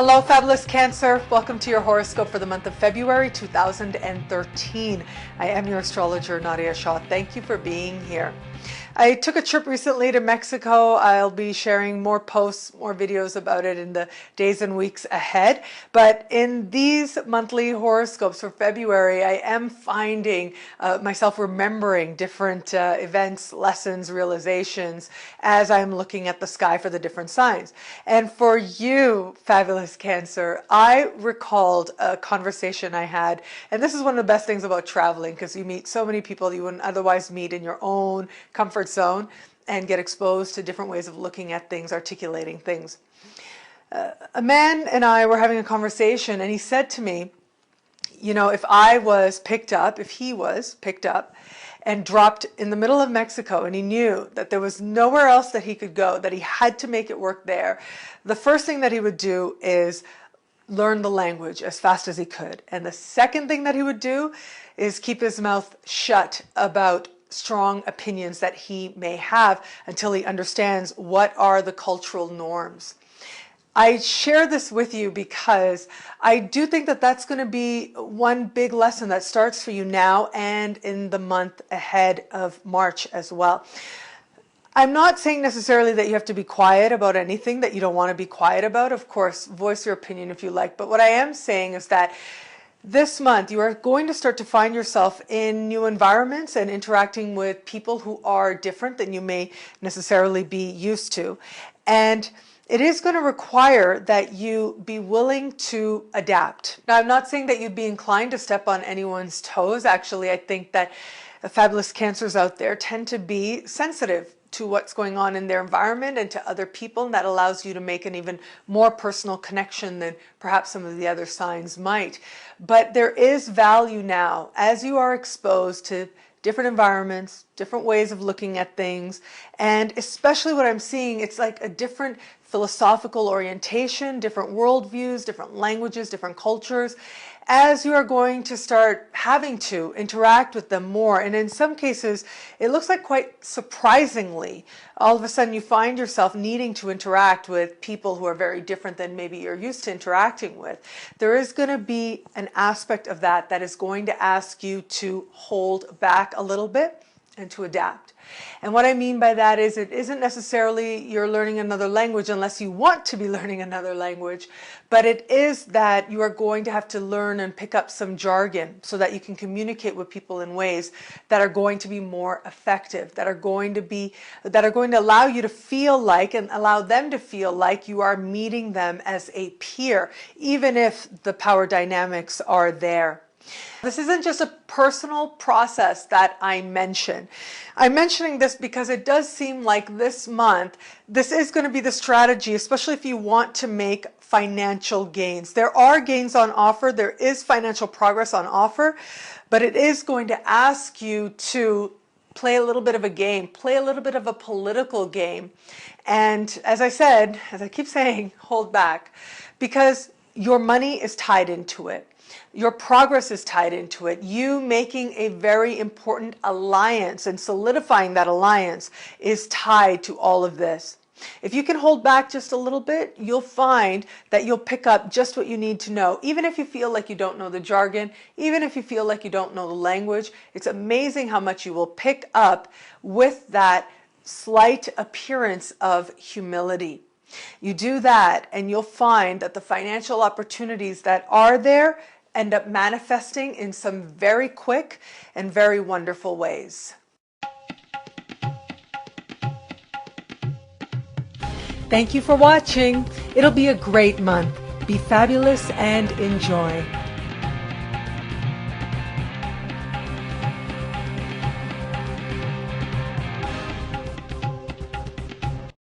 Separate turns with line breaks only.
Hello, Fabulous Cancer. Welcome to your horoscope for the month of February 2013. I am your astrologer, Nadiya Shah. Thank you for being here. I took a trip recently to Mexico. I'll be sharing more posts, more videos about it in the days and weeks ahead. But in these monthly horoscopes for February, I am finding myself remembering different events, lessons, realizations as I'm looking at the sky for the different signs. And for you, Fabulous Cancer, I recalled a conversation I had, and this is one of the best things about traveling because you meet so many people you wouldn't otherwise meet in your own comfort zone and get exposed to different ways of looking at things, articulating things. A man and I were having a conversation, and he said to me, you know, if he was picked up and dropped in the middle of Mexico, and he knew that there was nowhere else that he could go, that he had to make it work there, the first thing that he would do is learn the language as fast as he could. And the second thing that he would do is keep his mouth shut about strong opinions that he may have until he understands what are the cultural norms. I share this with you because I do think that that's going to be one big lesson that starts for you now and in the month ahead of March as well. I'm not saying necessarily that you have to be quiet about anything that you don't want to be quiet about. Of course, voice your opinion if you like. But what I am saying is that this month, you are going to start to find yourself in new environments and interacting with people who are different than you may necessarily be used to. And it is going to require that you be willing to adapt. Now, I'm not saying that you'd be inclined to step on anyone's toes. Actually, I think that the fabulous cancers out there tend to be sensitive to what's going on in their environment and to other people, and that allows you to make an even more personal connection than perhaps some of the other signs might. But there is value now as you are exposed to different environments, different ways of looking at things, and especially what I'm seeing, it's like a different philosophical orientation, different worldviews, different languages, different cultures, as you are going to start having to interact with them more. And in some cases, it looks like quite surprisingly, all of a sudden you find yourself needing to interact with people who are very different than maybe you're used to interacting with. There is going to be an aspect of that that is going to ask you to hold back a little bit and to adapt. And what I mean by that is it isn't necessarily you're learning another language unless you want to be learning another language, but it is that you are going to have to learn and pick up some jargon so that you can communicate with people in ways that are going to be more effective, that are going to allow you to feel like and allow them to feel like you are meeting them as a peer, even if the power dynamics are there. This isn't just a personal process that I mention. I'm mentioning this because it does seem like this month, this is going to be the strategy, especially if you want to make financial gains. There are gains on offer. There is financial progress on offer, but it is going to ask you to play a little bit of a game, play a little bit of a political game. And as I said, as I keep saying, hold back, because your money is tied into it. Your progress is tied into it. You making a very important alliance and solidifying that alliance is tied to all of this. If you can hold back just a little bit, you'll find that you'll pick up just what you need to know. Even if you feel like you don't know the jargon, even if you feel like you don't know the language, it's amazing how much you will pick up with that slight appearance of humility. You do that and you'll find that the financial opportunities that are there end up manifesting in some very quick and very wonderful ways. Thank you for watching. It'll be a great month. Be fabulous and enjoy.